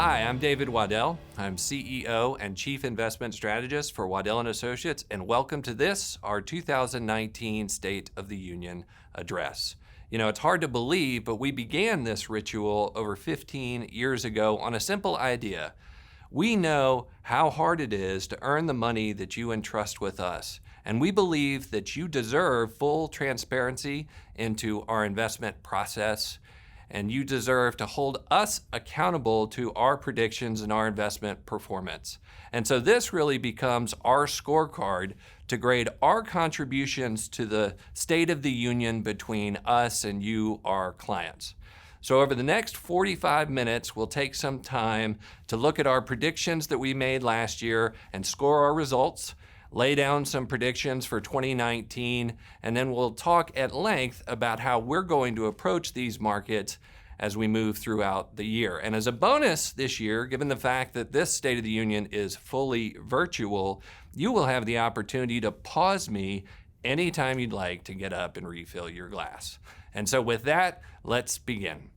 Hi, I'm David Waddell. I'm CEO and Chief Investment Strategist for Waddell & Associates, and welcome to this, our 2019 State of the Union Address. You know, it's hard to believe, but we began this ritual over 15 years ago on a simple idea. We know how hard it is to earn the money that you entrust with us, and we believe that you deserve full transparency into our investment process, and you deserve to hold us accountable to our predictions and our investment performance. And so this really becomes our scorecard to grade our contributions to the State of the Union between us and you, our clients. So over the next 45 minutes, we'll take some time to look at our predictions that we made last year and score our results, lay down some predictions for 2019, and then we'll talk at length about how we're going to approach these markets as we move throughout the year. And as a bonus this year, given the fact that this State of the Union is fully virtual, you will have the opportunity to pause me anytime you'd like to get up and refill your glass. And so with that, let's begin.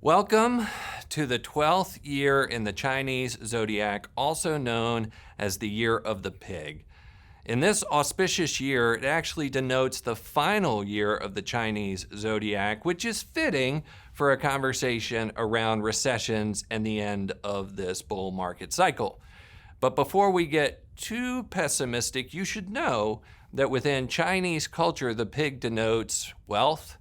Welcome to the 12th year in the Chinese zodiac, also known as the Year of the Pig. In this auspicious year, it actually denotes the final year of the Chinese zodiac, which is fitting for a conversation around recessions and the end of this bull market cycle. But before we get too pessimistic, you should know that within Chinese culture, the pig denotes wealth,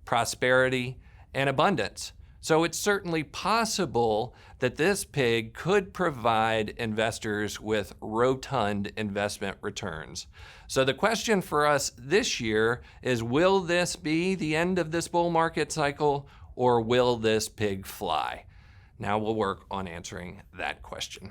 prosperity, and abundance. So it's certainly possible that this pig could provide investors with rotund investment returns. So the question for us this year is, will this be the end of this bull market cycle, or will this pig fly? Now we'll work on answering that question.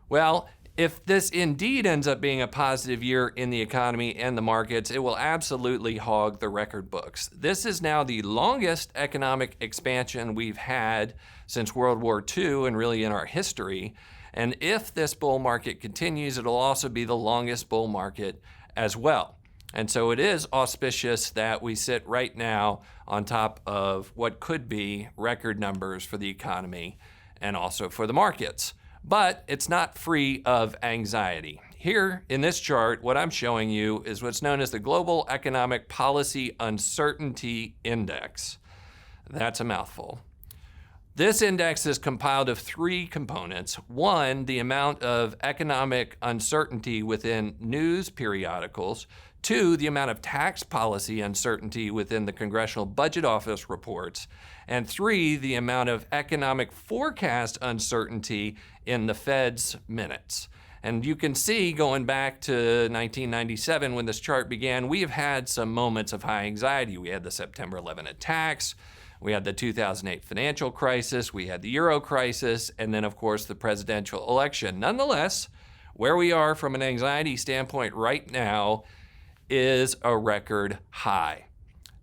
Well, if this indeed ends up being a positive year in the economy and the markets, it will absolutely hog the record books. This is now the longest economic expansion we've had since World War II and really in our history. And if this bull market continues, it'll also be the longest bull market as well. And so it is auspicious that we sit right now on top of what could be record numbers for the economy and also for the markets. But it's not free of anxiety. Here in this chart, what I'm showing you is what's known as the Global Economic Policy Uncertainty Index. That's a mouthful. This index is compiled of three components. One, the amount of economic uncertainty within news periodicals. Two, the amount of tax policy uncertainty within the Congressional Budget Office reports. And three, the amount of economic forecast uncertainty in the Fed's minutes. And you can see, going back to 1997 when this chart began, we have had some moments of high anxiety. We had the September 11 attacks, we had the 2008 financial crisis, we had the Euro crisis, and then of course the presidential election. Nonetheless, where we are from an anxiety standpoint right now is a record high.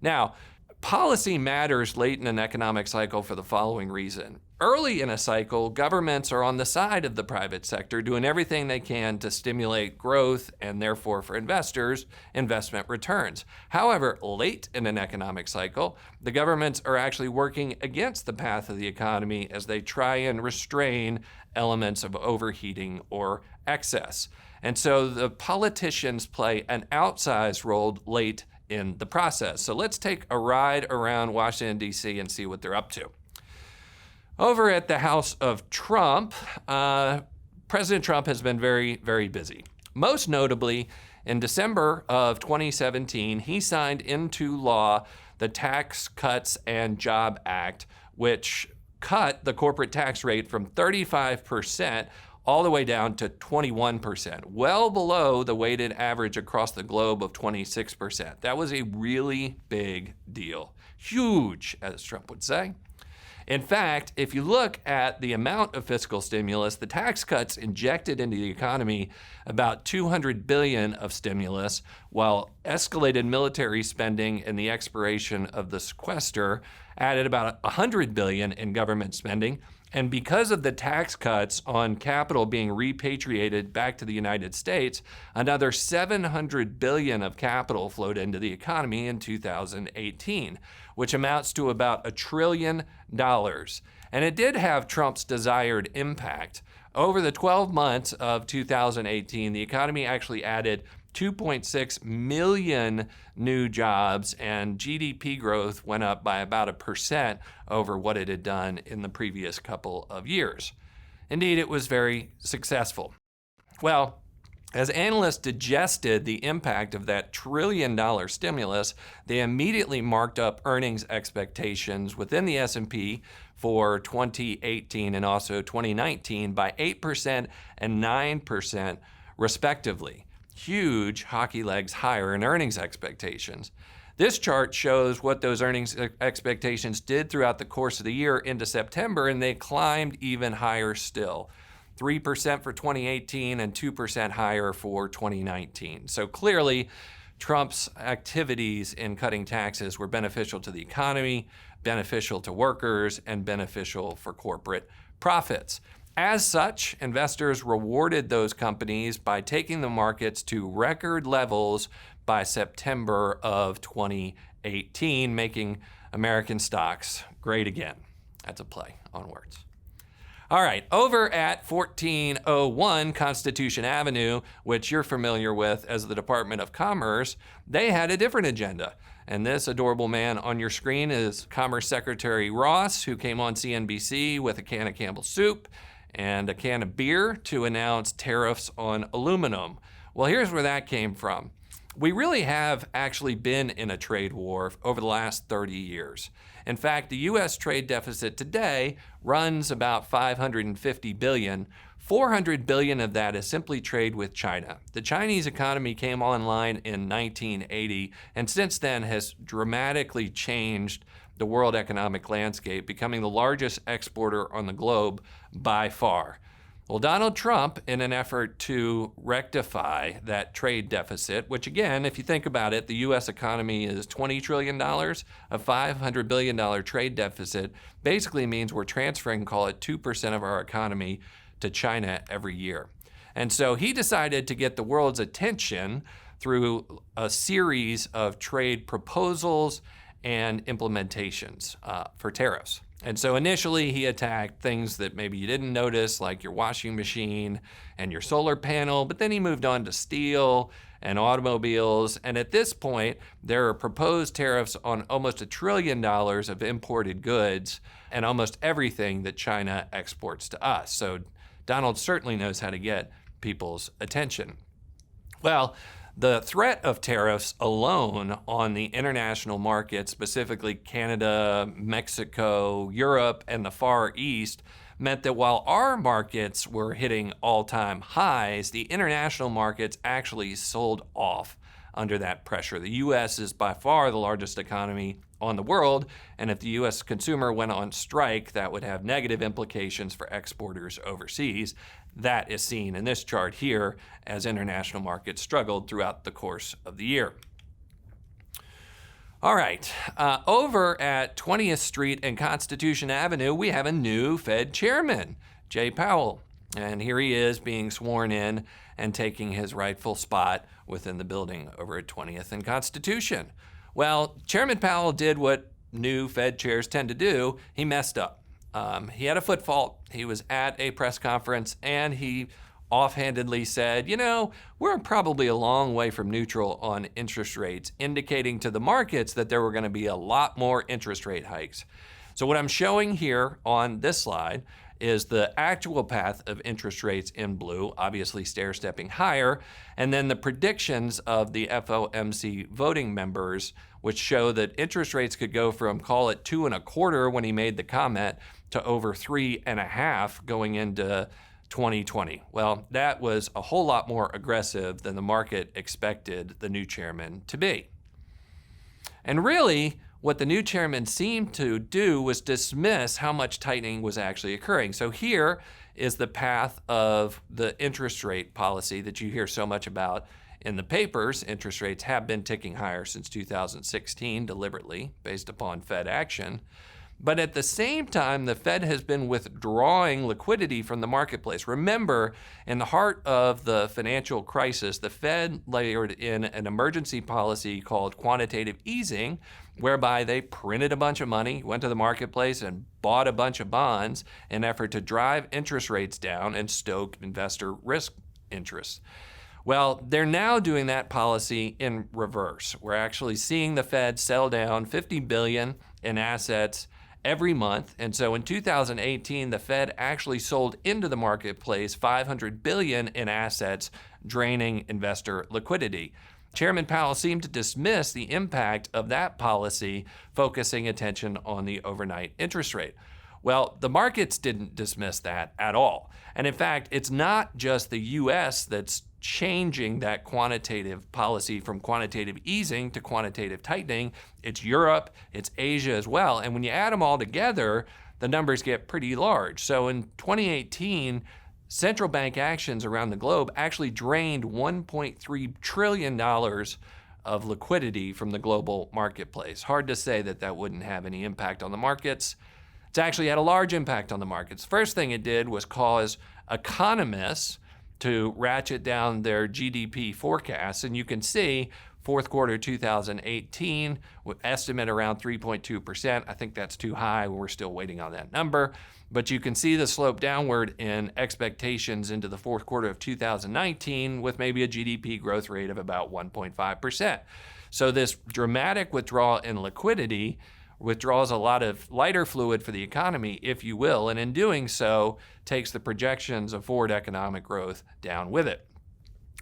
Now, policy matters late in an economic cycle for the following reason. Early in a cycle, governments are on the side of the private sector, doing everything they can to stimulate growth and therefore for investors, investment returns. However, late in an economic cycle, the governments are actually working against the path of the economy as they try and restrain elements of overheating or excess. And so the politicians play an outsized role late in the process. So let's take a ride around Washington, D.C. and see what they're up to. Over at the House of Trump, President Trump has been very, very busy. Most notably, in December of 2017, he signed into law the Tax Cuts and Jobs Act, which cut the corporate tax rate from 35% all the way down to 21%, well below the weighted average across the globe of 26%. That was a really big deal. Huge, as Trump would say. In fact, if you look at the amount of fiscal stimulus, the tax cuts injected into the economy about $200 billion of stimulus, while escalated military spending and the expiration of the sequester added about $100 billion in government spending. And because of the tax cuts on capital being repatriated back to the United States, another $700 billion of capital flowed into the economy in 2018, which amounts to about $1 trillion. And it did have Trump's desired impact. Over the 12 months of 2018, the economy actually added 2.6 million new jobs, and GDP growth went up by about 1% over what it had done in the previous couple of years. Indeed, it was very successful. Well, as analysts digested the impact of that $1 trillion stimulus, they immediately marked up earnings expectations within the S&P for 2018 and also 2019 by 8% and 9% respectively. Huge hockey legs higher in earnings expectations. This chart shows what those earnings expectations did throughout the course of the year into September, and they climbed even higher still. 3% for 2018 and 2% higher for 2019. So clearly, Trump's activities in cutting taxes were beneficial to the economy, beneficial to workers, and beneficial for corporate profits. As such, investors rewarded those companies by taking the markets to record levels by September of 2018, making American stocks great again. That's a play on words. All right, over at 1401 Constitution Avenue, which you're familiar with as the Department of Commerce, they had a different agenda. And this adorable man on your screen is Commerce Secretary Ross, who came on CNBC with a can of Campbell's soup and a can of beer to announce tariffs on aluminum. Well, here's where that came from. We really have actually been in a trade war over the last 30 years. In fact, the U.S. trade deficit today runs about $550 billion. $400 billion of that is simply trade with China. The Chinese economy came online in 1980, and since then has dramatically changed the world economic landscape, becoming the largest exporter on the globe by far. Well, Donald Trump, in an effort to rectify that trade deficit, which again, if you think about it, the U.S. economy is $20 trillion, a $500 billion trade deficit basically means we're transferring, call it 2% of our economy to China every year. And so he decided to get the world's attention through a series of trade proposals and implementations for tariffs. And so initially he attacked things that maybe you didn't notice, like your washing machine and your solar panel, but then he moved on to steel and automobiles. And at this point, there are proposed tariffs on almost $1 trillion of imported goods and almost everything that China exports to us. So Donald certainly knows how to get people's attention. Well, the threat of tariffs alone on the international market, specifically Canada, Mexico, Europe, and the Far East, meant that while our markets were hitting all-time highs, the international markets actually sold off under that pressure. The U.S. is by far the largest economy on the world, and if the U.S. consumer went on strike, that would have negative implications for exporters overseas. That is seen in this chart here as international markets struggled throughout the course of the year. All right, over at 20th Street and Constitution Avenue, we have a new Fed chairman, Jay Powell. And here he is being sworn in and taking his rightful spot within the building over at 20th and Constitution. Well, Chairman Powell did what new Fed chairs tend to do. He messed up. He had a foot fault. He was at a press conference and he offhandedly said, you know, we're probably a long way from neutral on interest rates, indicating to the markets that there were going to be a lot more interest rate hikes. So what I'm showing here on this slide is the actual path of interest rates in blue, obviously stair-stepping higher, and then the predictions of the FOMC voting members, which show that interest rates could go from, call it 2.25 when he made the comment, to over 3.5 going into 2020. Well, that was a whole lot more aggressive than the market expected the new chairman to be. And really, what the new chairman seemed to do was dismiss how much tightening was actually occurring. So here is the path of the interest rate policy that you hear so much about in the papers. Interest rates have been ticking higher since 2016 deliberately based upon Fed action. But at the same time, the Fed has been withdrawing liquidity from the marketplace. Remember, in the heart of the financial crisis, the Fed layered in an emergency policy called quantitative easing, whereby they printed a bunch of money, went to the marketplace, and bought a bunch of bonds in an effort to drive interest rates down and stoke investor risk interests. Well, they're now doing that policy in reverse. We're actually seeing the Fed sell down $50 billion in assets every month. And so in 2018, the Fed actually sold into the marketplace $500 billion in assets, draining investor liquidity. Chairman Powell seemed to dismiss the impact of that policy, focusing attention on the overnight interest rate. Well, the markets didn't dismiss that at all. And in fact, it's not just the U.S. that's changing that quantitative policy from quantitative easing to quantitative tightening. It's Europe, it's Asia as well. And when you add them all together, the numbers get pretty large. So in 2018, central bank actions around the globe actually drained $1.3 trillion of liquidity from the global marketplace. Hard to say that that wouldn't have any impact on the markets. It's actually had a large impact on the markets. First thing it did was cause economists to ratchet down their GDP forecasts. And you can see fourth quarter 2018 with estimate around 3.2%. I think that's too high. We're still waiting on that number. But you can see the slope downward in expectations into the fourth quarter of 2019 with maybe a GDP growth rate of about 1.5%. So this dramatic withdrawal in liquidity withdraws a lot of lighter fluid for the economy, if you will, and in doing so, takes the projections of forward economic growth down with it.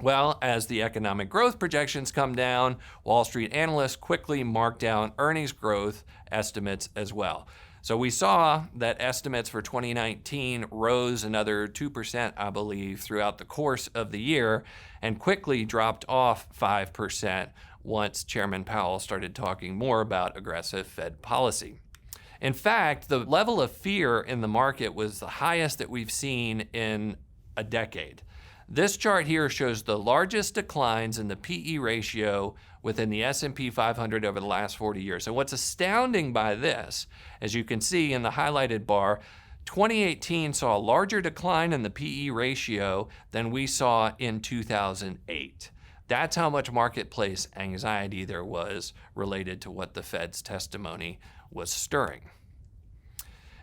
Well, as the economic growth projections come down, Wall Street analysts quickly mark down earnings growth estimates as well. So we saw that estimates for 2019 rose another 2%, I believe, throughout the course of the year and quickly dropped off 5% once Chairman Powell started talking more about aggressive Fed policy. In fact, the level of fear in the market was the highest that we've seen in a decade. This chart here shows the largest declines in the PE ratio within the S&P 500 over the last 40 years. And what's astounding by this, as you can see in the highlighted bar, 2018 saw a larger decline in the PE ratio than we saw in 2008. That's how much marketplace anxiety there was related to what the Fed's testimony was stirring.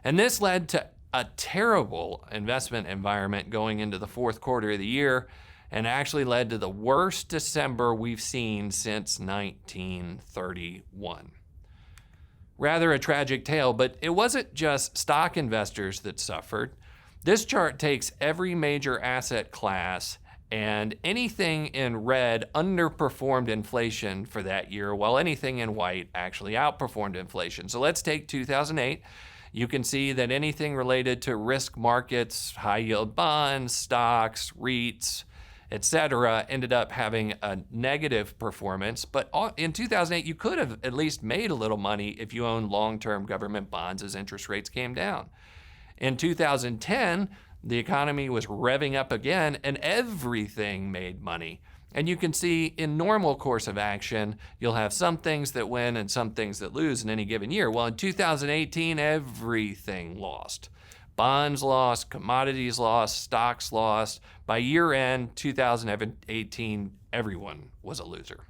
And this led to a terrible investment environment going into the fourth quarter of the year and actually led to the worst December we've seen since 1931. Rather a tragic tale, but it wasn't just stock investors that suffered. This chart takes every major asset class and anything in red underperformed inflation for that year, while anything in white actually outperformed inflation. So let's take 2008. You can see that anything related to risk markets, high yield bonds, stocks, REITs, etc., ended up having a negative performance. But in 2008, you could have at least made a little money if you owned long-term government bonds as interest rates came down. In 2010, the economy was revving up again and everything made money. And you can see in normal course of action, you'll have some things that win and some things that lose in any given year. Well, in 2018, everything lost. Bonds lost, commodities lost, stocks lost. By year end 2018, everyone was a loser.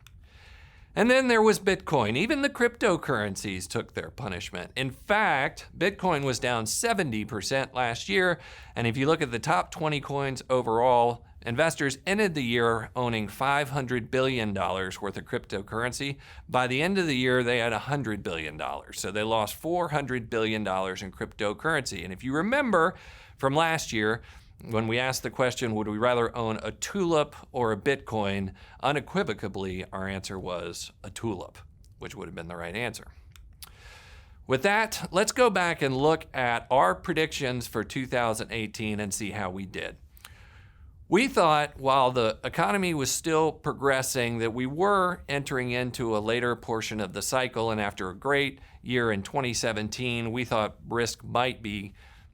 And then there was Bitcoin. Even the cryptocurrencies took their punishment. In fact, Bitcoin was down 70% last year. And if you look at the top 20 coins overall, investors ended the year owning $500 billion worth of cryptocurrency. By the end of the year, they had $100 billion. So they lost $400 billion in cryptocurrency. And if you remember from last year, when we asked the question, would we rather own a tulip or a Bitcoin, unequivocally, our answer was a tulip, which would have been the right answer. With that, let's go back and look at our predictions for 2018 and see how we did. We thought while the economy was still progressing that we were entering into a later portion of the cycle, and after a great year in 2017, we thought risk might be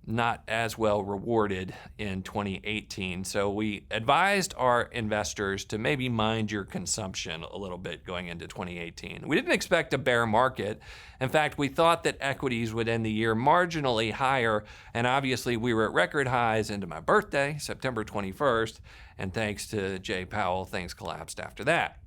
not as well rewarded in 2018. So we advised our investors to maybe mind your consumption a little bit going into 2018. We didn't expect a bear market. In fact, we thought that equities would end the year marginally higher, and obviously we were at record highs into my birthday, September 21st, and thanks to Jay Powell, things collapsed after that.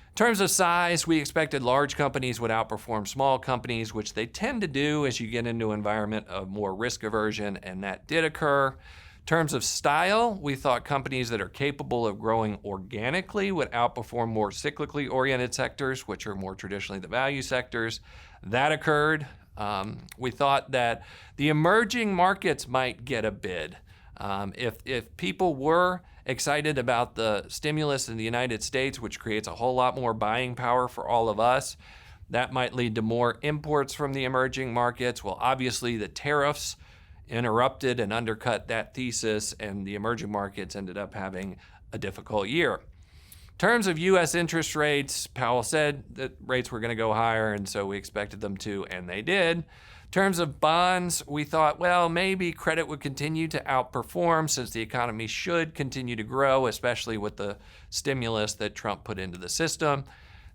In terms of size, we expected large companies would outperform small companies, which they tend to do as you get into an environment of more risk aversion, and that did occur. In terms of style, we thought companies that are capable of growing organically would outperform more cyclically oriented sectors, which are more traditionally the value sectors. That occurred. We thought that the emerging markets might get a bid. If people were excited about the stimulus in the United States, which creates a whole lot more buying power for all of us, that might lead to more imports from the emerging markets. Well, obviously the tariffs interrupted and undercut that thesis, and the emerging markets ended up having a difficult year. In terms of U.S. interest rates, Powell said that rates were going to go higher, and so we expected them to, and they did. In terms of bonds, we thought, well, maybe credit would continue to outperform since the economy should continue to grow, especially with the stimulus that Trump put into the system.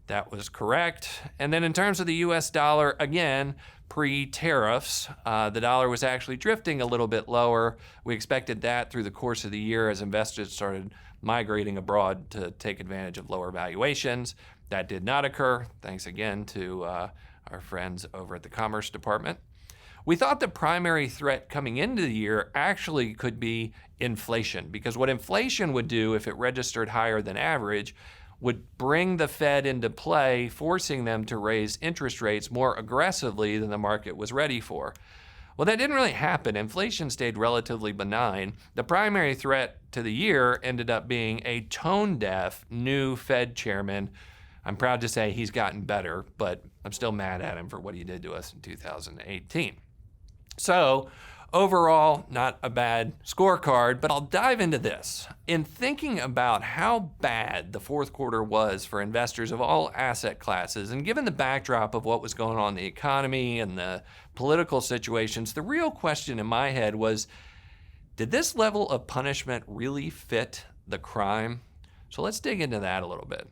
That was correct. And then in terms of the U.S. dollar, again, pre-tariffs, the dollar was actually drifting a little bit lower. We expected that through the course of the year as investors started migrating abroad to take advantage of lower valuations. That did not occur, thanks again to our friends over at the Commerce Department. We thought the primary threat coming into the year actually could be inflation, because what inflation would do if it registered higher than average would bring the Fed into play, forcing them to raise interest rates more aggressively than the market was ready for. Well, that didn't really happen. Inflation stayed relatively benign. The primary threat to the year ended up being a tone-deaf new Fed chairman. I'm proud to say he's gotten better, but I'm still mad at him for what he did to us in 2018. So overall, not a bad scorecard, but I'll dive into this. In thinking about how bad the fourth quarter was for investors of all asset classes, and given the backdrop of what was going on in the economy and the political situations, the real question in my head was, did this level of punishment really fit the crime? So let's dig into that a little bit.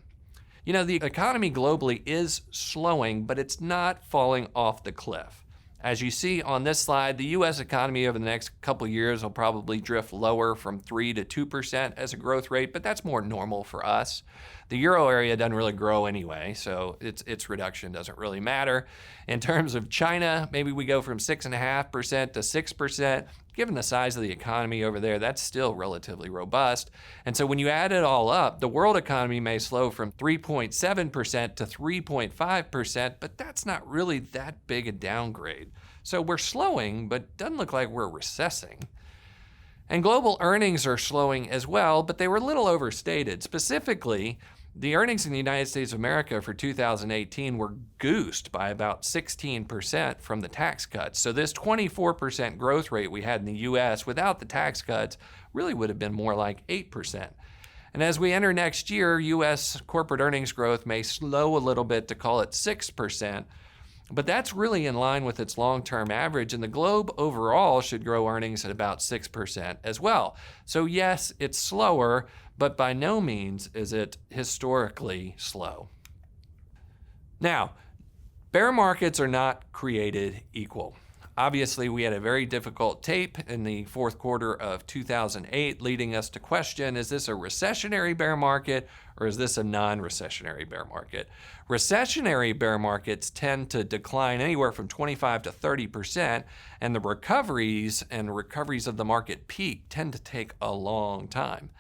You know, the economy globally is slowing, but it's not falling off the cliff. As you see on this slide, the U.S. economy over the next couple of years will probably drift lower from 3 to 2% as a growth rate, but that's more normal for us. The euro area doesn't really grow anyway, so its reduction doesn't really matter. In terms of China, maybe we go from 6.5% to 6%. Given the size of the economy over there, that's still relatively robust. And so when you add it all up, the world economy may slow from 3.7% to 3.5%, but that's not really that big a downgrade. So we're slowing, but doesn't look like we're recessing. And global earnings are slowing as well, but they were a little overstated. Specifically, the earnings in the United States of America for 2018 were goosed by about 16% from the tax cuts. So this 24% growth rate we had in the U.S. without the tax cuts really would have been more like 8%. And as we enter next year, U.S. corporate earnings growth may slow a little bit to call it 6%, but that's really in line with its long-term average, and the globe overall should grow earnings at about 6% as well. So yes, it's slower, but by no means is it historically slow. Now, bear markets are not created equal. Obviously, we had a very difficult tape in the fourth quarter of 2008, leading us to question, is this a recessionary bear market or is this a non-recessionary bear market? Recessionary bear markets tend to decline anywhere from 25 to 30%, and the recoveries of the market peak tend to take a long time.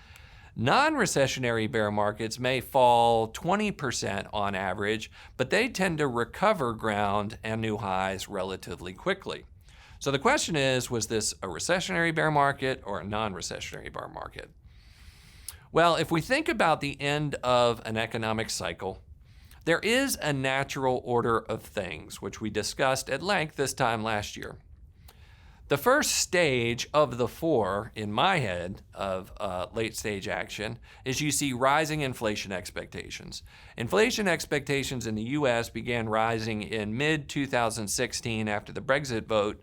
Non-recessionary bear markets may fall 20% on average, but they tend to recover ground and new highs relatively quickly. So the question is, was this a recessionary bear market or a non-recessionary bear market? Well, if we think about the end of an economic cycle, there is a natural order of things, which we discussed at length this time last year. The first stage of the four, in my head, of late stage action is you see rising inflation expectations. Inflation expectations in the U.S. began rising in mid-2016 after the Brexit vote,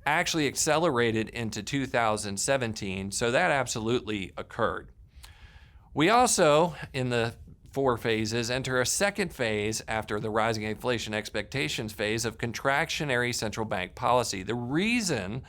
actually accelerated into 2017, so that absolutely occurred. We also, in the 4 phases, enter a second phase after the rising inflation expectations phase of contractionary central bank policy. The reason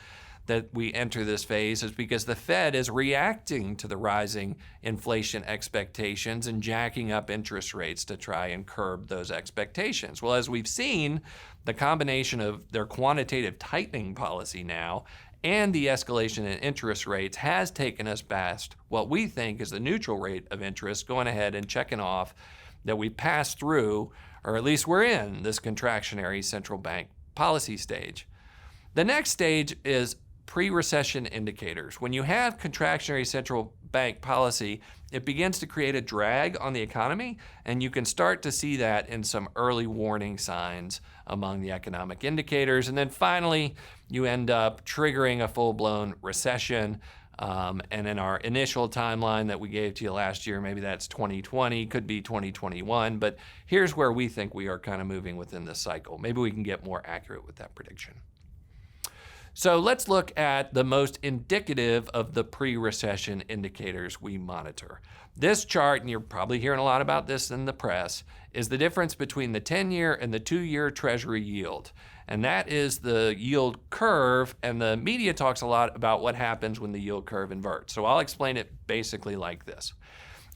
that we enter this phase is because the Fed is reacting to the rising inflation expectations and jacking up interest rates to try and curb those expectations. Well, as we've seen, the combination of their quantitative tightening policy now and the escalation in interest rates has taken us past what we think is the neutral rate of interest, going ahead and checking off that we passed through, or at least we're in, this contractionary central bank policy stage. The next stage is pre-recession indicators. When you have contractionary central bank policy, it begins to create a drag on the economy, and you can start to see that in some early warning signs among the economic indicators. And then finally, you end up triggering a full-blown recession. And in our initial timeline that we gave to you last year, maybe that's 2020, could be 2021, but here's where we think we are kind of moving within this cycle. Maybe we can get more accurate with that prediction. So let's look at the most indicative of the pre-recession indicators we monitor. This chart, and you're probably hearing a lot about this in the press, is the difference between the 10-year and the 2-year Treasury yield. And that is the yield curve, and the media talks a lot about what happens when the yield curve inverts. So I'll explain it basically like this.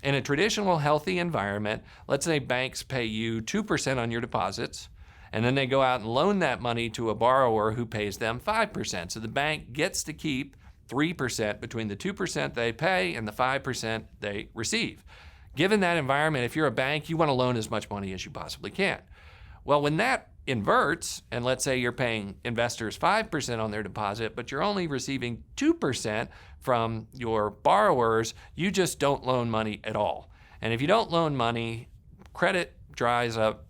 In a traditional healthy environment, let's say banks pay you 2% on your deposits, and then they go out and loan that money to a borrower who pays them 5%. So the bank gets to keep 3% between the 2% they pay and the 5% they receive. Given that environment, if you're a bank, you want to loan as much money as you possibly can. Well, when that inverts, and let's say you're paying investors 5% on their deposit, but you're only receiving 2% from your borrowers, you just don't loan money at all. And if you don't loan money, credit dries up,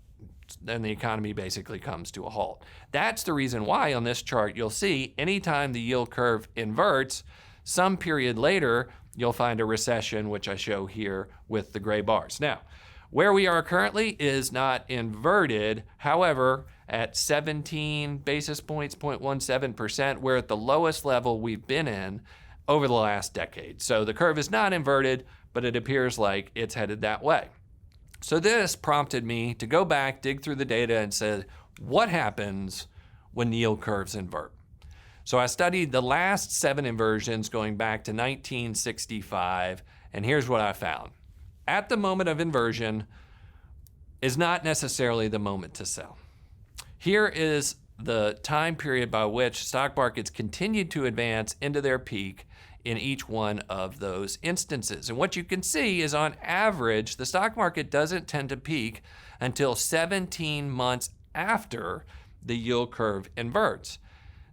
then the economy basically comes to a halt. That's the reason why on this chart you'll see anytime the yield curve inverts, some period later you'll find a recession, which I show here with the gray bars. Now, where we are currently is not inverted. However, at 17 basis points, 0.17%, we're at the lowest level we've been in over the last decade. So the curve is not inverted, but it appears like it's headed that way. So this prompted me to go back, dig through the data, and said, what happens when yield curves invert? So I studied the last 7 inversions going back to 1965, and here's what I found. At the moment of inversion is not necessarily the moment to sell. Here is the time period by which stock markets continued to advance into their peak in each one of those instances. And what you can see is on average, the stock market doesn't tend to peak until 17 months after the yield curve inverts.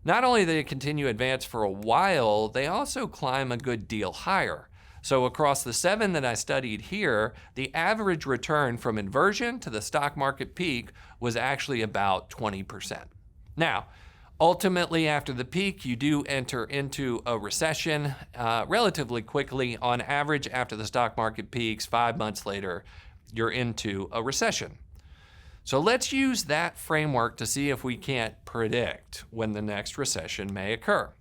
Not only do they continue to advance for a while, they also climb a good deal higher. So across the 7 that I studied here, the average return from inversion to the stock market peak was actually about 20%. Now, ultimately, after the peak, you do enter into a recession relatively quickly. On average, after the stock market peaks, 5 months later, you're into a recession. So let's use that framework to see if we can't predict when the next recession may occur.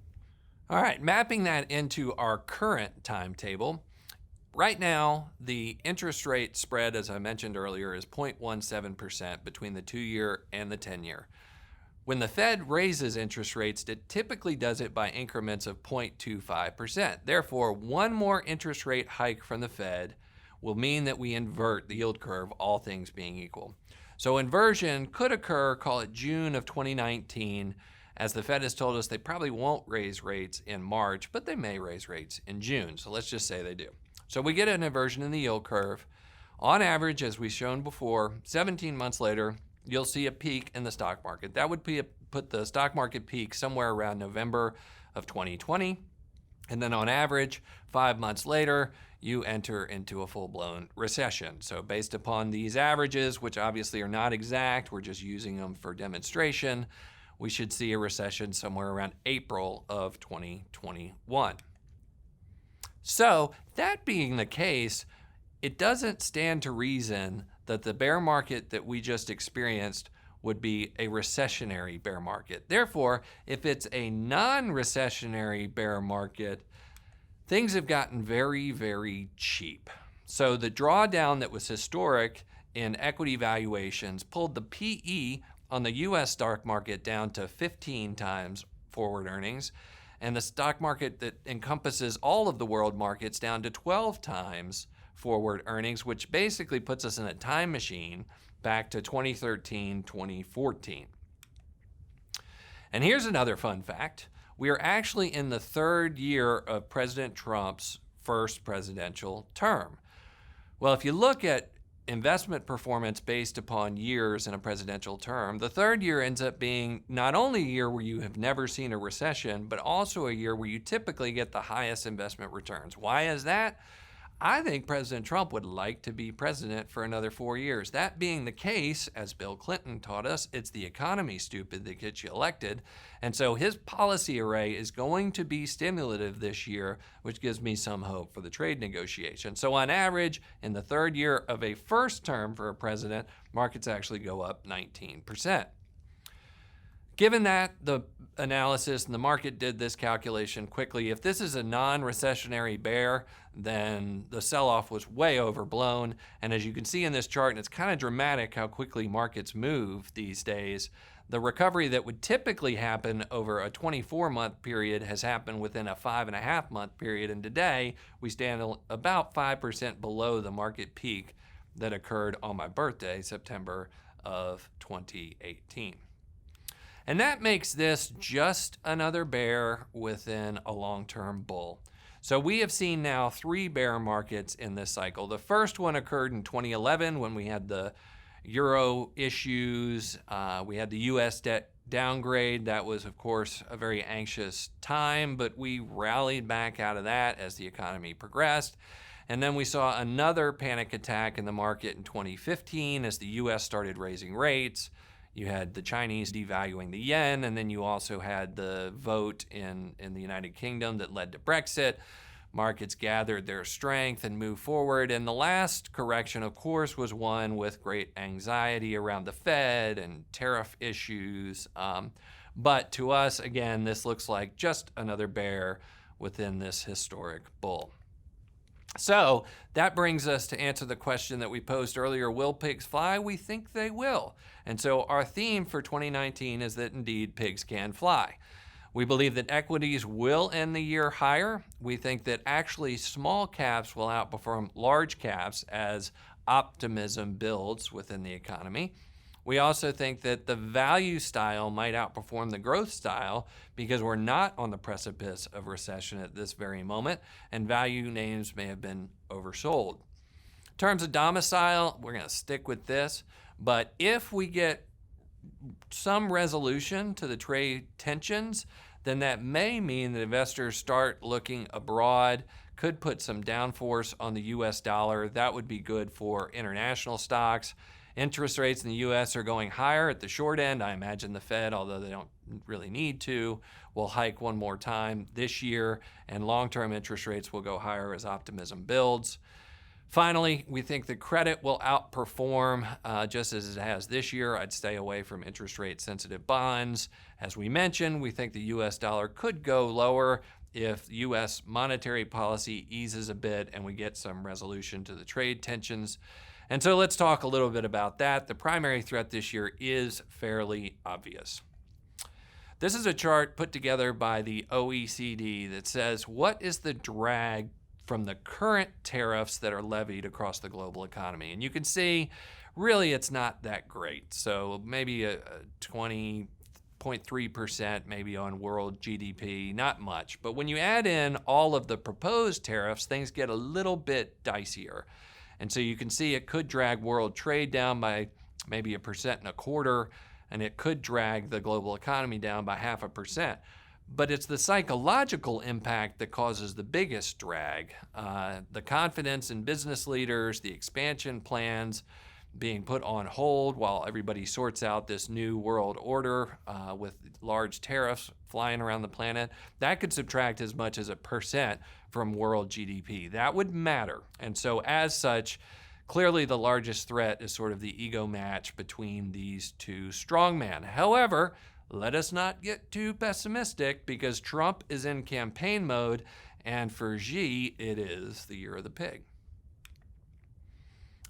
All right, mapping that into our current timetable. Right now, the interest rate spread, as I mentioned earlier, is 0.17% between the 2-year and the 10-year. When the Fed raises interest rates, it typically does it by increments of 0.25%. Therefore, one more interest rate hike from the Fed will mean that we invert the yield curve, all things being equal. So inversion could occur, call it June of 2019, as the Fed has told us they probably won't raise rates in March, but they may raise rates in June. So let's just say they do. So we get an inversion in the yield curve. On average, as we've shown before, 17 months later, you'll see a peak in the stock market. That would put the stock market peak somewhere around November of 2020. And then on average, 5 months later, you enter into a full-blown recession. So based upon these averages, which obviously are not exact, we're just using them for demonstration, we should see a recession somewhere around April of 2021. So that being the case, it doesn't stand to reason that the bear market that we just experienced would be a recessionary bear market. Therefore, if it's a non-recessionary bear market, things have gotten very, very cheap. So the drawdown that was historic in equity valuations pulled the PE on the US stock market down to 15 times forward earnings, and the stock market that encompasses all of the world markets down to 12 times forward earnings, which basically puts us in a time machine back to 2013, 2014. And here's another fun fact. We are actually in the third year of President Trump's first presidential term. Well, if you look at investment performance based upon years in a presidential term, the third year ends up being not only a year where you have never seen a recession, but also a year where you typically get the highest investment returns. Why is that? I think President Trump would like to be president for another 4 years. That being the case, as Bill Clinton taught us, it's the economy, stupid, that gets you elected. And so his policy array is going to be stimulative this year, which gives me some hope for the trade negotiation. So on average, in the third year of a first term for a president, markets actually go up 19%. Given that the analysis and the market did this calculation quickly, if this is a non-recessionary bear, then the sell-off was way overblown. And as you can see in this chart, and it's kind of dramatic how quickly markets move these days, the recovery that would typically happen over a 24-month period has happened within a 5.5-month period. And today, we stand about 5% below the market peak that occurred on my birthday, September of 2018. And that makes this just another bear within a long-term bull. So we have seen now 3 bear markets in this cycle. The first one occurred in 2011 when we had the euro issues. We had the US debt downgrade. That was, of course, a very anxious time, but we rallied back out of that as the economy progressed. And then we saw another panic attack in the market in 2015 as the US started raising rates. You had the Chinese devaluing the yen, and then you also had the vote in the United Kingdom that led to Brexit. Markets gathered their strength and moved forward. And the last correction, of course, was one with great anxiety around the Fed and tariff issues. But to us, again, this looks like just another bear within this historic bull. So that brings us to answer the question that we posed earlier, will pigs fly? We think they will. And so our theme for 2019 is that indeed pigs can fly. We believe that equities will end the year higher. We think that actually small caps will outperform large caps as optimism builds within the economy. We also think that the value style might outperform the growth style because we're not on the precipice of recession at this very moment, and value names may have been oversold. In terms of domicile, we're going to stick with this, but if we get some resolution to the trade tensions, then that may mean that investors start looking abroad, could put some downforce on the US dollar. That would be good for international stocks. Interest rates in the U.S. are going higher at the short end. I imagine the Fed, although they don't really need to, will hike one more time this year, and long-term interest rates will go higher as optimism builds. Finally, we think the credit will outperform just as it has this year. I'd stay away from interest rate-sensitive bonds. As we mentioned, we think the U.S. dollar could go lower if U.S. monetary policy eases a bit and we get some resolution to the trade tensions. And so let's talk a little bit about that. The primary threat this year is fairly obvious. This is a chart put together by the OECD that says what is the drag from the current tariffs that are levied across the global economy. And you can see really it's not that great. So maybe a 20.3% maybe on world GDP, not much. But when you add in all of the proposed tariffs, things get a little bit dicier. And so you can see it could drag world trade down by maybe 1.25%, and it could drag the global economy down by 0.5%. But it's the psychological impact that causes the biggest drag. The confidence in business leaders, the expansion plans being put on hold while everybody sorts out this new world order with large tariffs flying around the planet, that could subtract as much as 1% from world GDP. That would matter. And so as such, Clearly, the largest threat is sort of the ego match between these two strongmen. However, let us not get too pessimistic because Trump is in campaign mode, and for Xi, it is the year of the pig.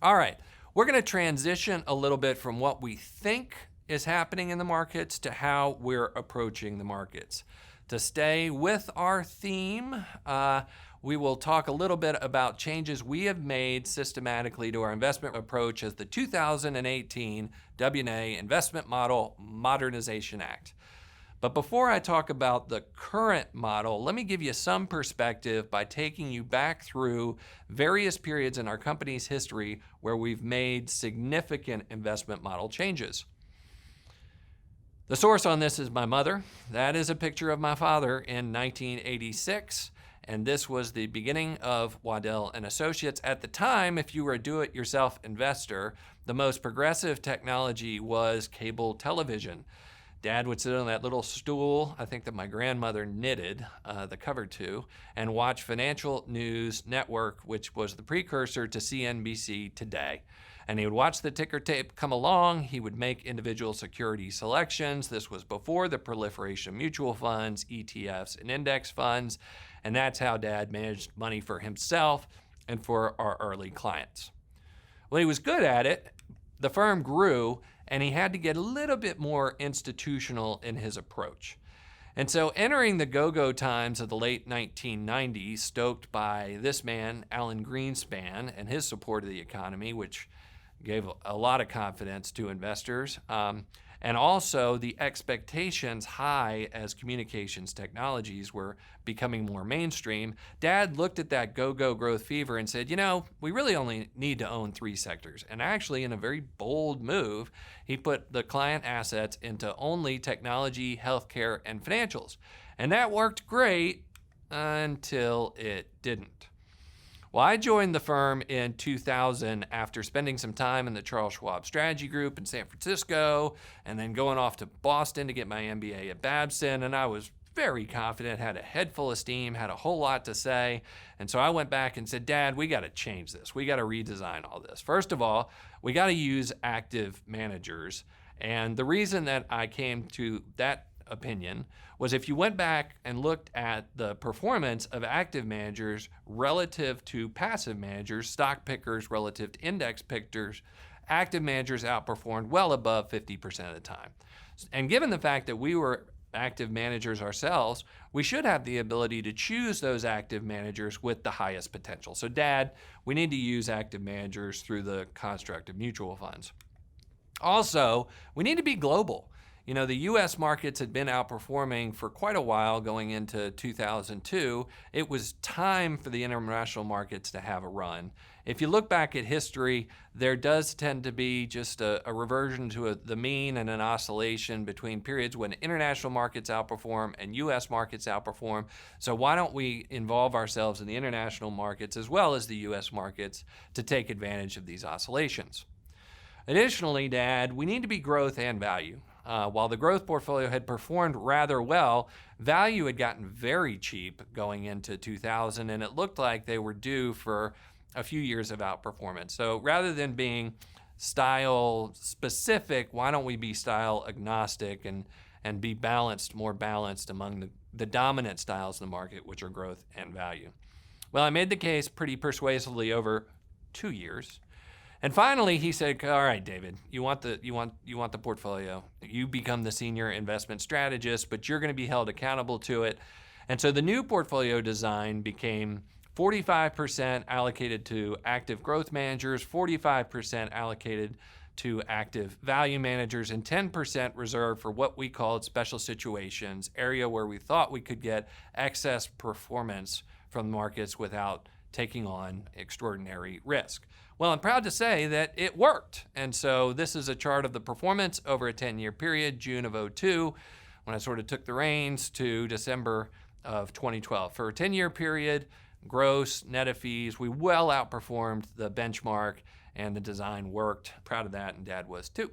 All right, we're going to transition a little bit from what we think is happening in the markets to how we're approaching the markets. To stay with our theme, we will talk a little bit about changes we have made systematically to our investment approach as the 2018 W&A Investment Model Modernization Act. But before I talk about the current model, let me give you some perspective by taking you back through various periods in our company's history where we've made significant investment model changes. The source on this is my mother. That is a picture of my father in 1986. And this was the beginning of Waddell and Associates. At the time, if you were a do-it-yourself investor, the most progressive technology was cable television. Dad would sit on that little stool, I think that my grandmother knitted the cover to, and watch Financial News Network, which was the precursor to CNBC Today. And he would watch the ticker tape come along. He would make individual security selections. This was before the proliferation of mutual funds, ETFs, and index funds. And that's how Dad managed money for himself and for our early clients. Well, he was good at it. The firm grew, and he had to get a little bit more institutional in his approach. And so entering the go-go times of the late 1990s, stoked by this man, Alan Greenspan, and his support of the economy, which gave a lot of confidence to investors, and also the expectations high as communications technologies were becoming more mainstream, Dad looked at that go-go growth fever and said, you know, we really only need to own 3 sectors. And actually, in a very bold move, he put the client assets into only technology, healthcare, and financials. And that worked great until it didn't. Well, I joined the firm in 2000 after spending some time in the Charles Schwab Strategy Group in San Francisco and then going off to Boston to get my MBA at Babson. And I was very confident, had a head full of steam, had a whole lot to say. And so I went back and said, Dad, we got to change this. We got to redesign all this. First of all, we got to use active managers. And the reason that I came to that opinion was if you went back and looked at the performance of active managers relative to passive managers, stock pickers relative to index pickers, active managers outperformed well above 50% of the time. And given the fact that we were active managers ourselves, we should have the ability to choose those active managers with the highest potential. So Dad, we need to use active managers through the construct of mutual funds. Also, we need to be global. You know, the U.S. markets had been outperforming for quite a while going into 2002. It was time for the international markets to have a run. If you look back at history, there does tend to be just a reversion to the mean and an oscillation between periods when international markets outperform and U.S. markets outperform. So why don't we involve ourselves in the international markets as well as the U.S. markets to take advantage of these oscillations? Additionally, Dad, we need to be growth and value. While the growth portfolio had performed rather well, value had gotten very cheap going into 2000, and it looked like they were due for a few years of outperformance. So rather than being style specific, why don't we be style agnostic and be balanced, more balanced among the dominant styles in the market, which are growth and value? Well, I made the case pretty persuasively over 2 years. And finally, he said, all right, David, you want the portfolio. You become the senior investment strategist, but you're going to be held accountable to it. And so the new portfolio design became 45% allocated to active growth managers, 45% allocated to active value managers, and 10% reserved for what we called special situations, area where we thought we could get excess performance from markets without taking on extraordinary risk. Well, I'm proud to say that it worked. And so this is a chart of the performance over a 10-year period, June of 2002, when I sort of took the reins, to December of 2012. For a 10-year period, gross, net of fees, we well outperformed the benchmark, and the design worked. Proud of that, and Dad was too.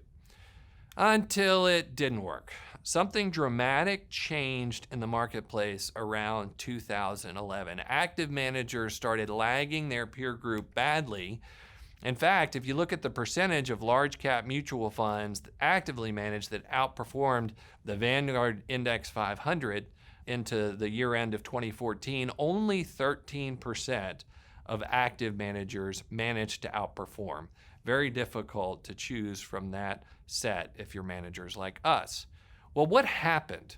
Until it didn't work. Something dramatic changed in the marketplace around 2011. Active managers started lagging their peer group badly, In fact, if you look at the percentage of large cap mutual funds actively managed that outperformed the Vanguard Index 500 into the year end of 2014, only 13% of active managers managed to outperform. Very difficult to choose from that set if you're managers like us. Well, what happened?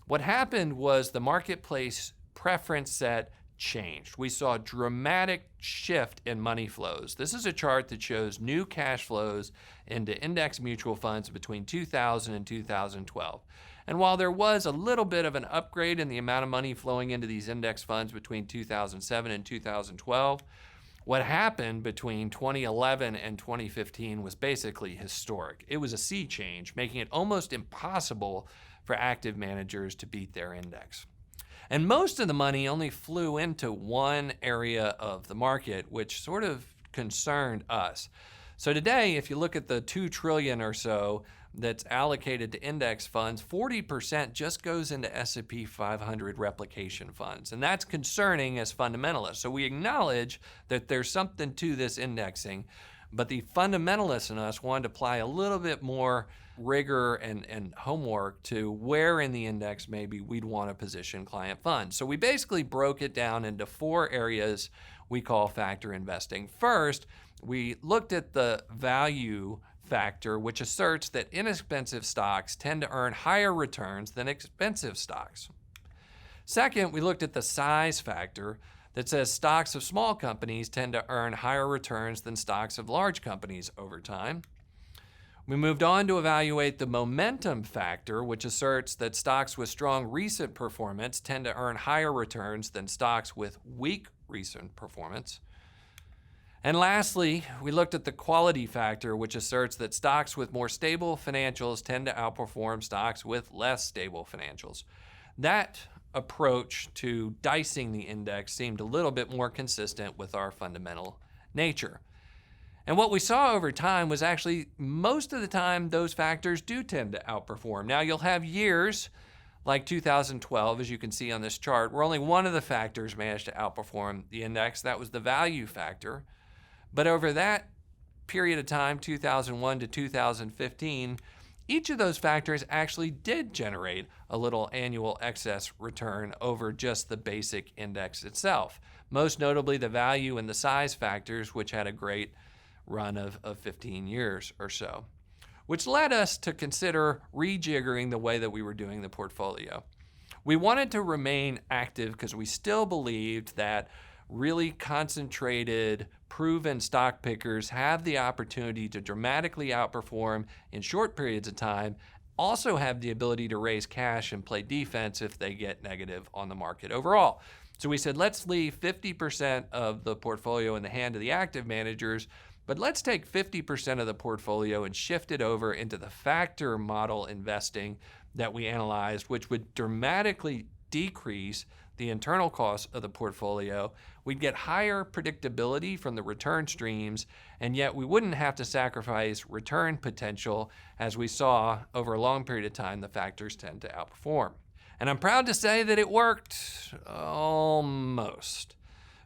What happened was the marketplace preference set changed. We saw a dramatic shift in money flows. This is a chart that shows new cash flows into index mutual funds between 2000 and 2012. And while there was a little bit of an upgrade in the amount of money flowing into these index funds between 2007 and 2012, what happened between 2011 and 2015 was basically historic. It was a sea change, making it almost impossible for active managers to beat their index. And most of the money only flew into one area of the market, which sort of concerned us. So today, if you look at the $2 trillion or so that's allocated to index funds, 40% just goes into S&P 500 replication funds. And that's concerning as fundamentalists. So we acknowledge that there's something to this indexing, but the fundamentalists in us wanted to apply a little bit more rigor and homework to where in the index maybe we'd want to position client funds. So we basically broke it down into 4 areas we call factor investing. First, we looked at the value factor, which asserts that inexpensive stocks tend to earn higher returns than expensive stocks. Second, we looked at the size factor that says stocks of small companies tend to earn higher returns than stocks of large companies over time. We moved on to evaluate the momentum factor, which asserts that stocks with strong recent performance tend to earn higher returns than stocks with weak recent performance. And lastly, we looked at the quality factor, which asserts that stocks with more stable financials tend to outperform stocks with less stable financials. That approach to dicing the index seemed a little bit more consistent with our fundamental nature. And what we saw over time was actually most of the time those factors do tend to outperform. Now you'll have years like 2012, as you can see on this chart, where only one of the factors managed to outperform the index. That was the value factor. But over that period of time, 2001 to 2015, each of those factors actually did generate a little annual excess return over just the basic index itself. Most notably the value and the size factors, which had a great run of 15 years or so, which led us to consider rejiggering the way that we were doing the portfolio. We wanted to remain active because we still believed that really concentrated, proven stock pickers have the opportunity to dramatically outperform in short periods of time, also have the ability to raise cash and play defense if they get negative on the market overall. So we said, let's leave 50% of the portfolio in the hand of the active managers, but let's take 50% of the portfolio and shift it over into the factor model investing that we analyzed, which would dramatically decrease the internal cost of the portfolio. We'd get higher predictability from the return streams, and yet we wouldn't have to sacrifice return potential. As we saw over a long period of time, the factors tend to outperform. And I'm proud to say that it worked almost.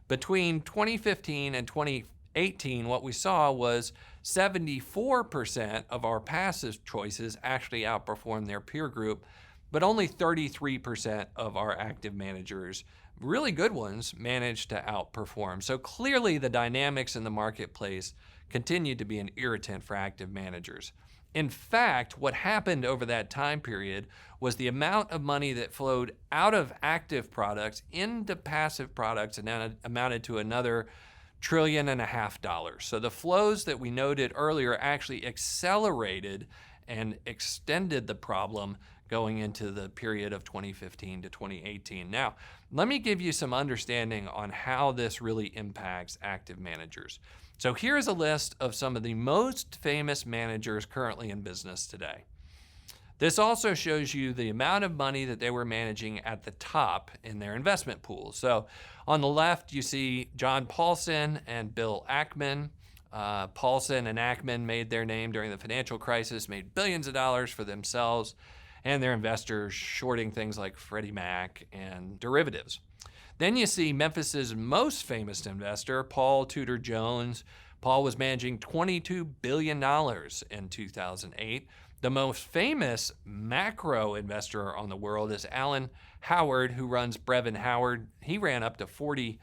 Between 2015 and 2018, what we saw was 74% of our passive choices actually outperformed their peer group, but only 33% of our active managers, really good ones, managed to outperform. So clearly the dynamics in the marketplace continued to be an irritant for active managers. In fact, what happened over that time period was the amount of money that flowed out of active products into passive products and amounted to another $1.5 trillion. So the flows that we noted earlier actually accelerated and extended the problem going into the period of 2015 to 2018. Now, let me give you some understanding on how this really impacts active managers. So here's a list of some of the most famous managers currently in business today. This also shows you the amount of money that they were managing at the top in their investment pools. So on the left, you see John Paulson and Bill Ackman. Paulson and Ackman made their name during the financial crisis, made billions of dollars for themselves and their investors, shorting things like Freddie Mac and derivatives. Then you see Memphis's most famous investor, Paul Tudor Jones. Paul was managing $22 billion in 2008. The most famous macro investor on the world is Alan Howard, who runs Brevin Howard. He ran up to $40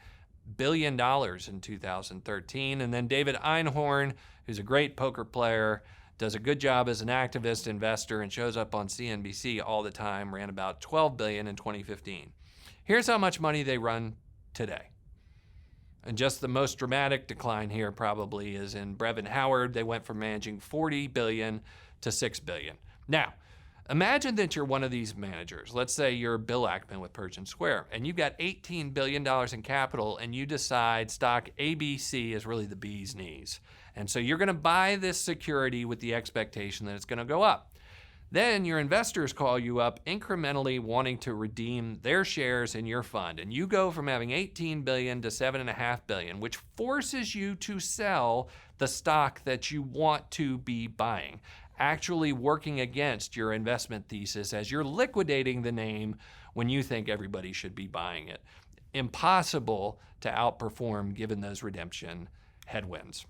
billion in 2013. And then David Einhorn, who's a great poker player, does a good job as an activist investor and shows up on CNBC all the time, ran about $12 billion in 2015. Here's how much money they run today. And just the most dramatic decline here probably is in Brevin Howard. They went from managing $40 billion to $6 billion. Now, imagine that you're one of these managers. Let's say you're Bill Ackman with Pershing Square, and you've got $18 billion in capital, and you decide stock ABC is really the bee's knees. And so you're going to buy this security with the expectation that it's going to go up. Then your investors call you up incrementally wanting to redeem their shares in your fund. And you go from having $18 billion to $7.5 billion, which forces you to sell the stock that you want to be buying, actually working against your investment thesis as you're liquidating the name when you think everybody should be buying it. Impossible to outperform given those redemption headwinds.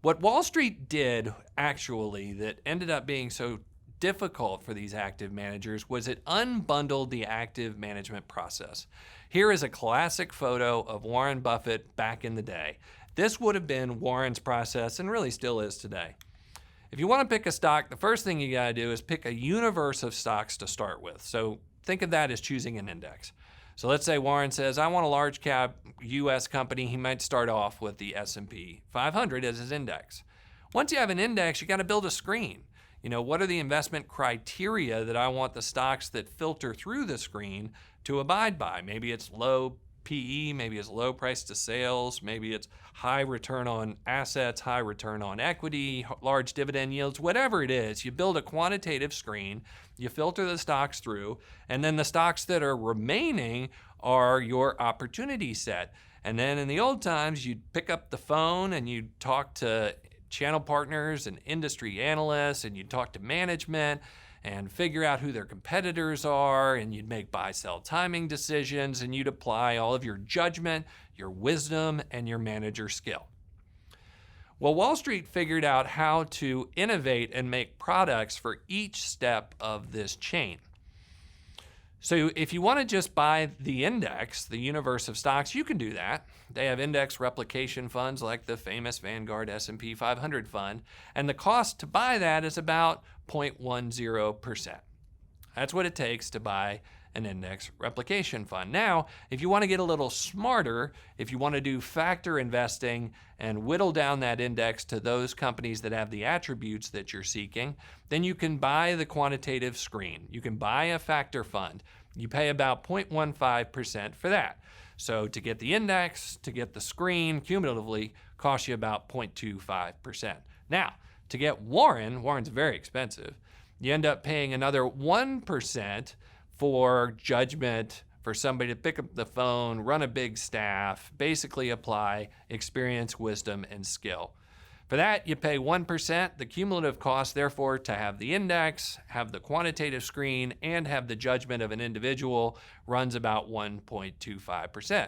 What Wall Street did actually that ended up being so difficult for these active managers was it unbundled the active management process. Here is a classic photo of Warren Buffett back in the day. This would have been Warren's process and really still is today. If you want to pick a stock, the first thing you got to do is pick a universe of stocks to start with. So think of that as choosing an index. So let's say Warren says, I want a large cap US company. He might start off with the S&P 500 as his index. Once you have an index, you got to build a screen. What are the investment criteria that I want the stocks that filter through the screen to abide by? Maybe it's low PE, maybe it's low price to sales, maybe it's high return on assets, high return on equity, large dividend yields, whatever it is. You build a quantitative screen, you filter the stocks through, and then the stocks that are remaining are your opportunity set. And then in the old times, you'd pick up the phone and you'd talk to channel partners and industry analysts, and you'd talk to management and figure out who their competitors are, and you'd make buy-sell timing decisions, and you'd apply all of your judgment, your wisdom, and your manager skill. Well, Wall Street figured out how to innovate and make products for each step of this chain. So if you want to just buy the index, the universe of stocks, you can do that. They have index replication funds like the famous Vanguard S&P 500 fund, and the cost to buy that is about 0.10%. That's what it takes to buy an index replication fund. Now, if you want to get a little smarter, if you want to do factor investing and whittle down that index to those companies that have the attributes that you're seeking, then you can buy the quantitative screen. You can buy a factor fund. You pay about 0.15% for that. So to get the index, to get the screen, cumulatively costs you about 0.25%. Now, to get Warren's very expensive. You end up paying another 1% for judgment, for somebody to pick up the phone, run a big staff, basically apply experience, wisdom, and skill. For that, you pay 1%. The cumulative cost, therefore, to have the index, have the quantitative screen, and have the judgment of an individual runs about 1.25%.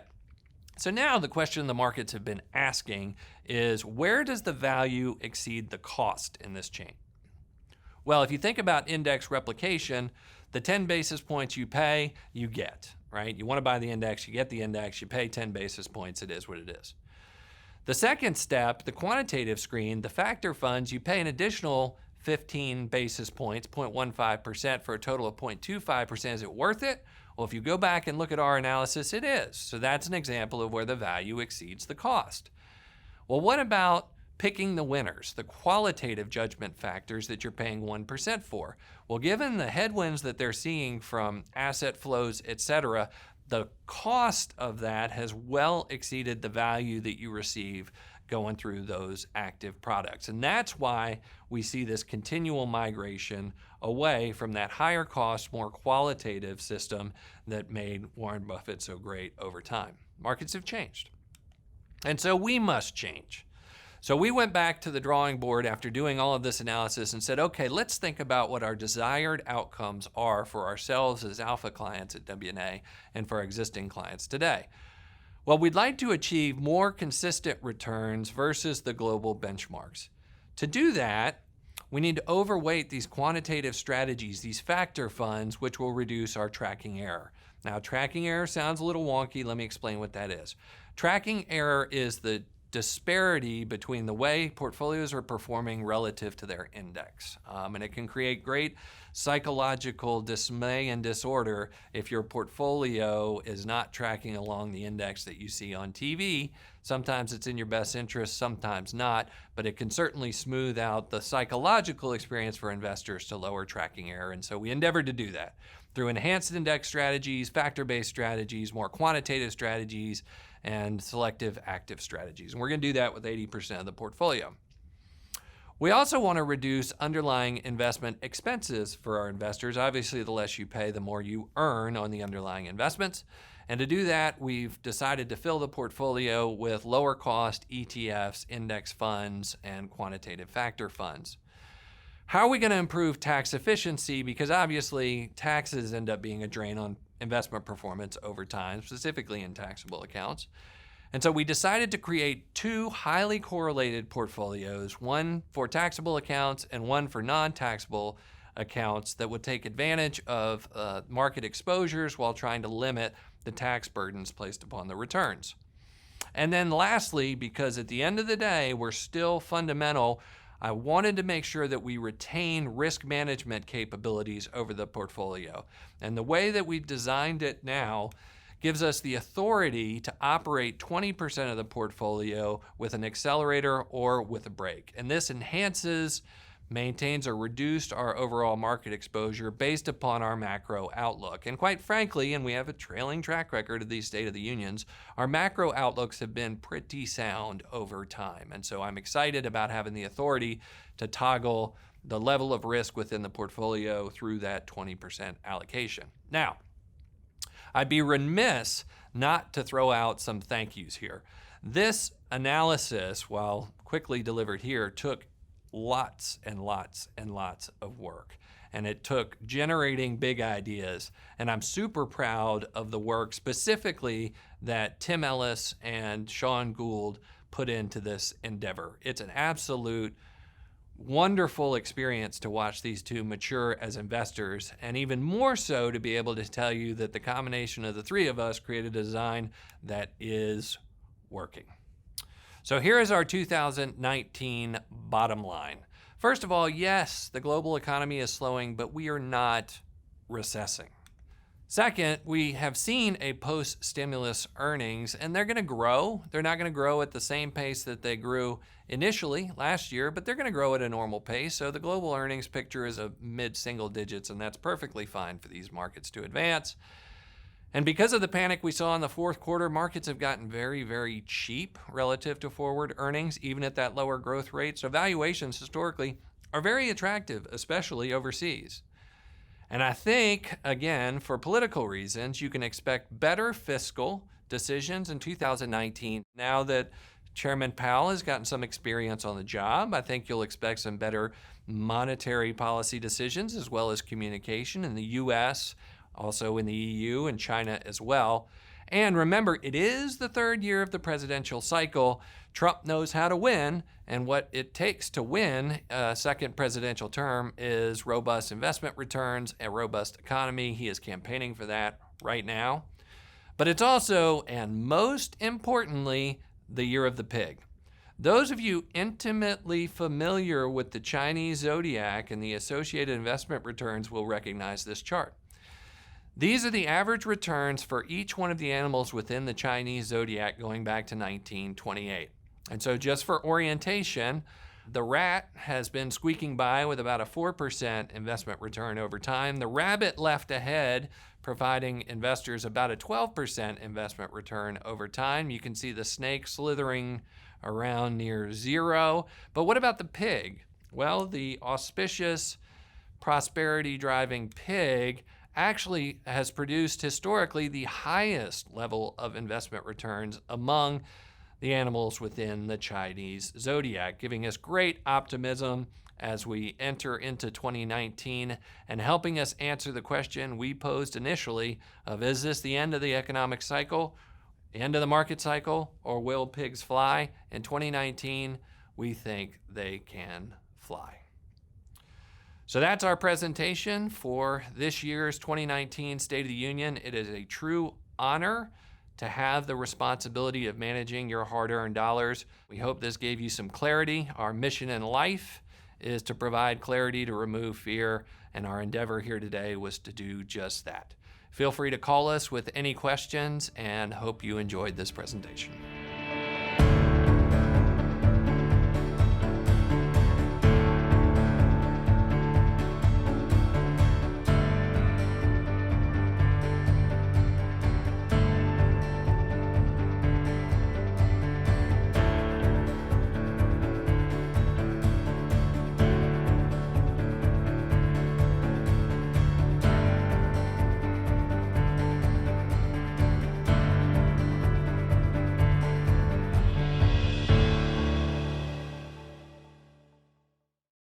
So now the question the markets have been asking is, where does the value exceed the cost in this chain? Well, if you think about index replication, the 10 basis points you pay, you get, right? You want to buy the index, you get the index, you pay 10 basis points, it is what it is. The second step, the quantitative screen, the factor funds, you pay an additional 15 basis points, 0.15% for a total of 0.25%. Is it worth it? Well, if you go back and look at our analysis, it is. So that's an example of where the value exceeds the cost. Well, what about picking the winners, the qualitative judgment factors that you're paying 1% for? Well, given the headwinds that they're seeing from asset flows, et cetera, the cost of that has well exceeded the value that you receive going through those active products. And that's why we see this continual migration away from that higher cost, more qualitative system that made Warren Buffett so great over time. Markets have changed. And so we must change. So we went back to the drawing board after doing all of this analysis and said, okay, let's think about what our desired outcomes are for ourselves as alpha clients at W&A and for our existing clients today. Well, we'd like to achieve more consistent returns versus the global benchmarks. To do that, we need to overweight these quantitative strategies, these factor funds, which will reduce our tracking error. Now, tracking error sounds a little wonky. Let me explain what that is. Tracking error is the disparity between the way portfolios are performing relative to their index. And it can create great psychological dismay and disorder if your portfolio is not tracking along the index that you see on TV. Sometimes it's in your best interest, sometimes not, but it can certainly smooth out the psychological experience for investors to lower tracking error. And so we endeavored to do that through enhanced index strategies, factor-based strategies, more quantitative strategies, and selective active strategies. And we're going to do that with 80% of the portfolio. We also want to reduce underlying investment expenses for our investors. Obviously, the less you pay, the more you earn on the underlying investments. And to do that, we've decided to fill the portfolio with lower cost ETFs, index funds, and quantitative factor funds. How are we going to improve tax efficiency? Because obviously, taxes end up being a drain on investment performance over time, specifically in taxable accounts. And so we decided to create two highly correlated portfolios, one for taxable accounts and one for non-taxable accounts that would take advantage of market exposures while trying to limit the tax burdens placed upon the returns. And then lastly, because at the end of the day, we're still fundamental, I wanted to make sure that we retain risk management capabilities over the portfolio. And the way that we've designed it now gives us the authority to operate 20% of the portfolio with an accelerator or with a brake. And this enhances, maintains, or reduced our overall market exposure based upon our macro outlook. And quite frankly, and we have a trailing track record of these State of the Unions, our macro outlooks have been pretty sound over time. And so I'm excited about having the authority to toggle the level of risk within the portfolio through that 20% allocation. Now, I'd be remiss not to throw out some thank yous here. This analysis, while quickly delivered here, took lots and lots and lots of work. And it took generating big ideas. And I'm super proud of the work specifically that Tim Ellis and Sean Gould put into this endeavor. It's an absolute wonderful experience to watch these two mature as investors, and even more so to be able to tell you that the combination of the three of us created a design that is working. So here is our 2019 bottom line. First of all, yes, the global economy is slowing, but we are not recessing. Second, we have seen a post-stimulus earnings, and they're going to grow. They're not going to grow at the same pace that they grew initially last year, but they're going to grow at a normal pace. So the global earnings picture is a mid-single digits, and that's perfectly fine for these markets to advance. And because of the panic we saw in the fourth quarter, markets have gotten very, very cheap relative to forward earnings, even at that lower growth rate. So valuations historically are very attractive, especially overseas. And I think, again, for political reasons, you can expect better fiscal decisions in 2019. Now that Chairman Powell has gotten some experience on the job, I think you'll expect some better monetary policy decisions as well as communication in the U.S., also in the EU and China as well. And remember, it is the third year of the presidential cycle. Trump knows how to win, and what it takes to win a second presidential term is robust investment returns, a robust economy. He is campaigning for that right now. But it's also, and most importantly, the year of the pig. Those of you intimately familiar with the Chinese zodiac and the associated investment returns will recognize this chart. These are the average returns for each one of the animals within the Chinese zodiac going back to 1928. And so just for orientation, the rat has been squeaking by with about a 4% investment return over time. The rabbit left ahead, providing investors about a 12% investment return over time. You can see the snake slithering around near zero. But what about the pig? Well, the auspicious, prosperity-driving pig actually has produced historically the highest level of investment returns among the animals within the Chinese zodiac, giving us great optimism as we enter into 2019 and helping us answer the question we posed initially of, is this the end of the economic cycle? The end of the market cycle, or will pigs fly? In 2019, we think they can fly. So that's our presentation for this year's 2019 State of the Union. It is a true honor to have the responsibility of managing your hard-earned dollars. We hope this gave you some clarity. Our mission in life is to provide clarity to remove fear, and our endeavor here today was to do just that. Feel free to call us with any questions, and hope you enjoyed this presentation.